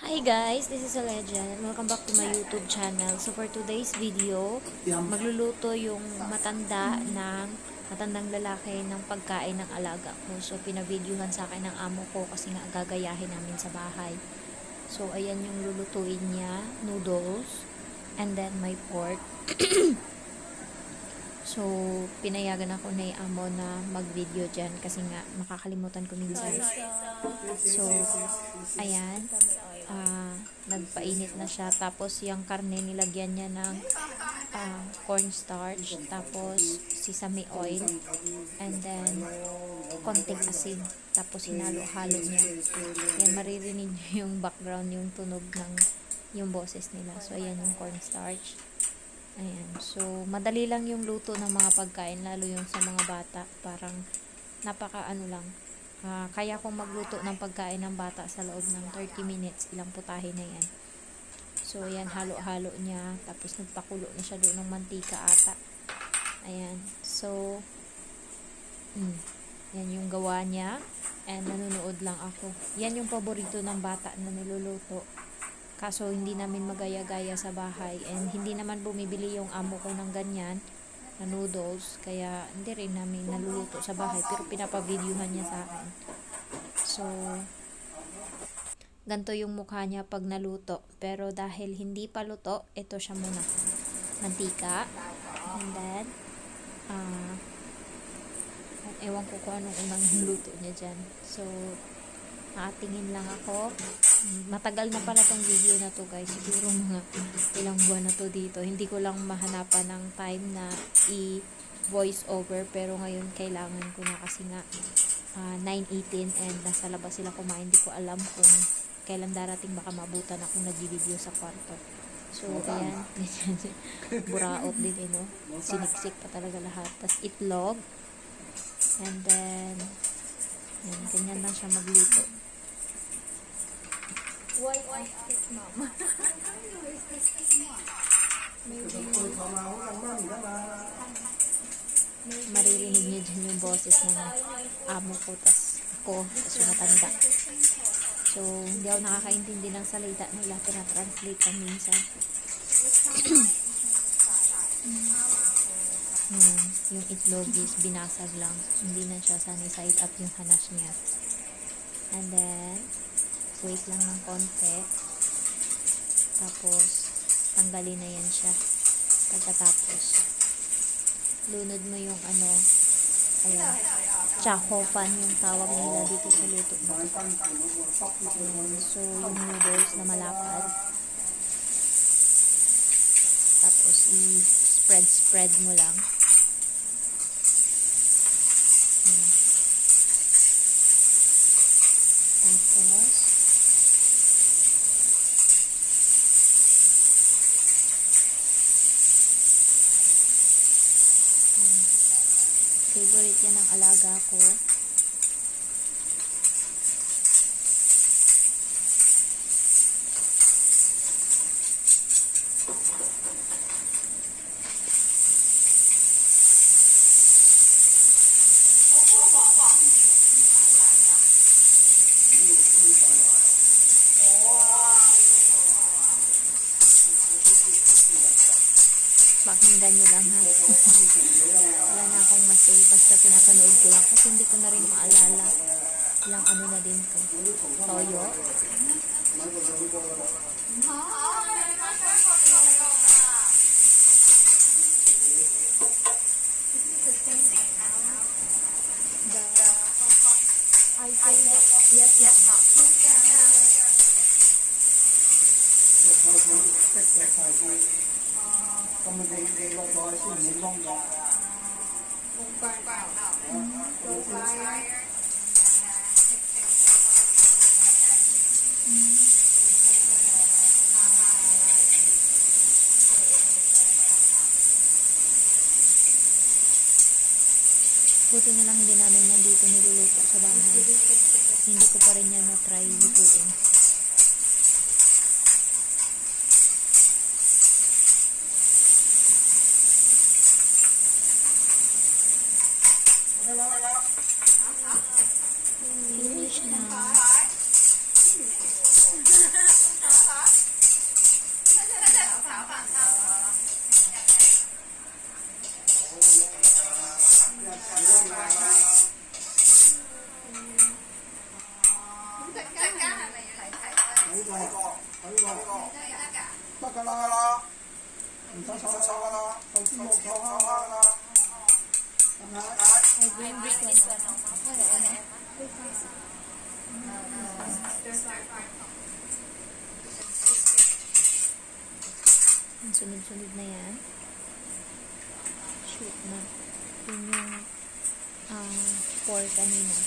Hi guys, this is Legend and welcome back to my YouTube channel. So for today's video, magluluto yung matandang lalaki ng pagkain ng alaga ko. So pinavideohan sa akin ng amo ko kasi nga gagayahin namin sa bahay. So ayan yung lulutuin niya, noodles, and then my pork. So, pinayagan ako na amo na mag-video dyan kasi nga makakalimutan ko minsan. So, ayan. Nagpainit na siya. Tapos, yung karne nilagyan niya ng cornstarch. Tapos, sesame oil. And then, konting asin. Tapos, hinalo-halo niya. Yan, maririnig niyo yung background, yung tunog ng yung boses nila. So, ayan yung cornstarch. Ayan. So, madali lang yung luto ng mga pagkain, lalo yung sa mga bata. Parang, lang. Kaya kong magluto ng pagkain ng bata sa loob ng 30 minutes. Ilang putahe na yan. So, ayan, halo-halo niya. Tapos, nagpakulo na siya doon ng mantika ata. Ayan. So, yan yung gawa niya. And, nanonood lang ako. Yan yung paborito ng bata na niluluto. Kaso hindi namin magaya-gaya sa bahay and hindi naman bumibili yung amo ko ng ganyan na noodles, kaya hindi rin namin naluluto sa bahay pero pinapavideohan niya sa akin. So, ganito yung mukha niya pag naluto, pero dahil hindi pa luto, ito siya muna. Mantika, and then ewan ko kung anong unang luto niya dyan. So, nakatingin lang ako. Matagal na pala tong video na to guys, siguro mga ilang buwan na to dito. Hindi ko lang mahanapan ng time na i-voice over, pero ngayon kailangan ko na kasi nga 9:18 and nasa labas sila kumain. Hindi ko alam kung kailan darating, baka mabutan ako nag-video sa kwarto. So ayan, buraot din no? Siniksik pa talaga lahat. Tas itlog, and then yan, ganyan lang siya magluto. Why is this mom? Maririnig niyo dyan yung boses ng amo ko, tas ako, tas yung matanda. So, hindi ako nakakaintindi ng salita nila, pinatranslate lang minsan. Yung itlog is binasag lang, hindi na siya sanay side up yung hanas niya. And then, wait lang ng konti. Tapos, tanggalin na yan siya. Pagkatapos, lunod mo yung ayan, chahofan yung tawag nila dito sa luto mo. So, yung noodles na malapad. Tapos, i-spread mo lang. Tapos, favorite yan ng alaga ko. Pakinggan nyo lang ha. Wala na akong masay, basta pinapanood ko lang kasi hindi ko na rin maalala ilang na din to. Toyo. Buti na lang hindi namin nandito niluluto sa bahay. Hindi ko pa rin yan na-try lutuin. Finish na. I bring this one. Ang sunod-sunod na yan. Shoot na. Yun yung pork kanina.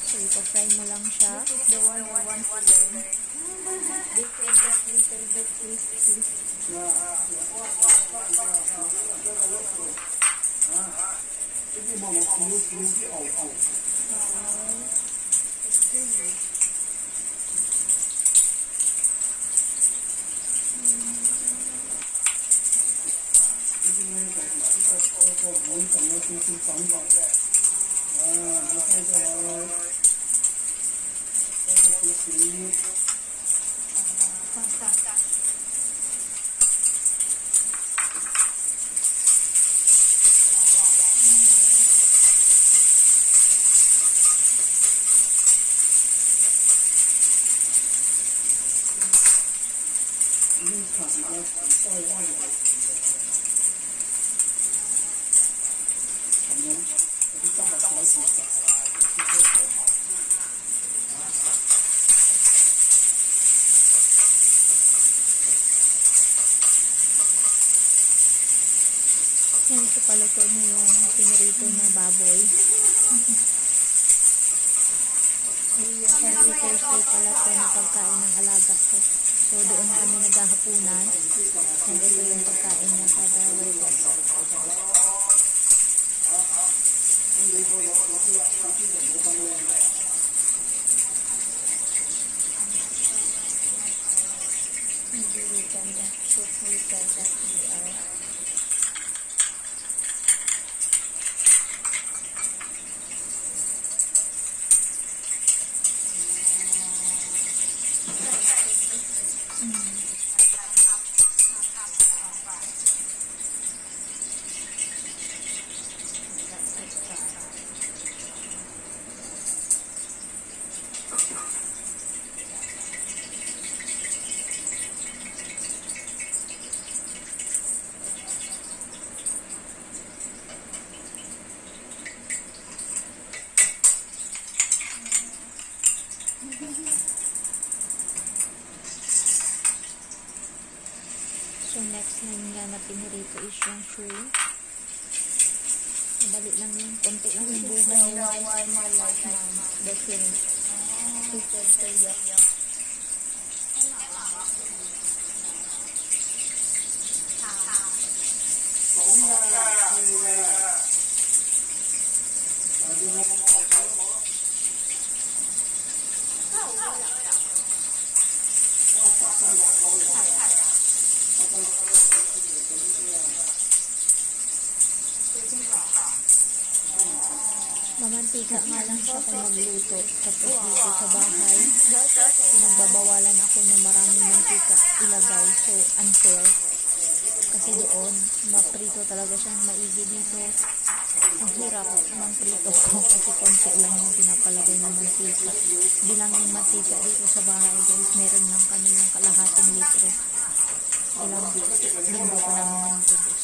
So, ipa-fry mo lang siya. The one I want to learn. This is just little bit crispy. Yan, ito paluto na yung pinirito na baboy. Every Thursday pala ito na pagkain ng alaga ko. So, doon kami naghahapunan. And ito yung pagkain niya kada Webes. Maybe we can put little that we are. So, next na nga na pinirito is yung shrimp. Madali lang yun. Konti lang yung buhay No, nila. why my like the shrimp? He said so yeah. Mamantika nga lang siya kung magluto. Tapos dito sa bahay, pinagbabawalan ako ng maraming mantika ilagay. So, unfair. Kasi doon, maprito talaga siyang maigi dito. Ang hirap ng prito ko kasi konti lang yung pinapalagay ng mantika. Bilang yung mantika dito sa bahay guys, meron lang kami ng kalahating litro. Ilang linggo pa namin yung ubos.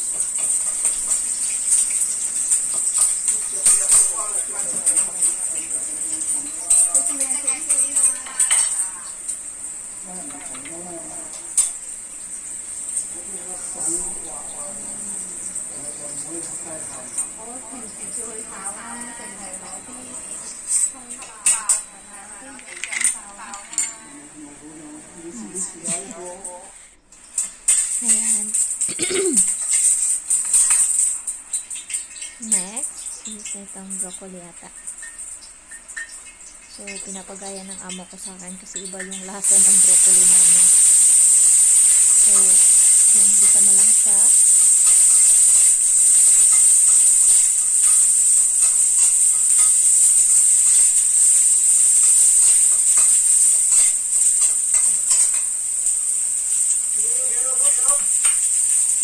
Ayan. Next is itong broccoli ata. So, pinapagaya ng amo ko sa akin kasi iba yung lasa ng broccoli namin. So, yung bisa mo lang siya.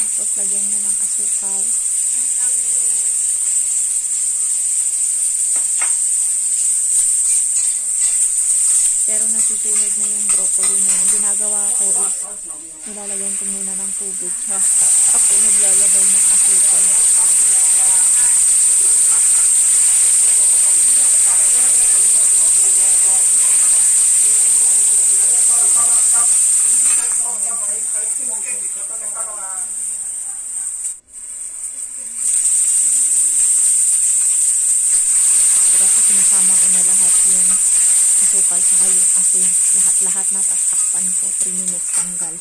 Tapos, lagyan mo ng asukal. Pero nasusunog na yung broccoli na ang ginagawa ko is nilalagyan ko muna ng tubig ako naglalagay ng asukal. Tapos sinasama ko na lahat yung asukal saka yung asin. Lahat-lahat na takpan ko. 3 minutes tanggal.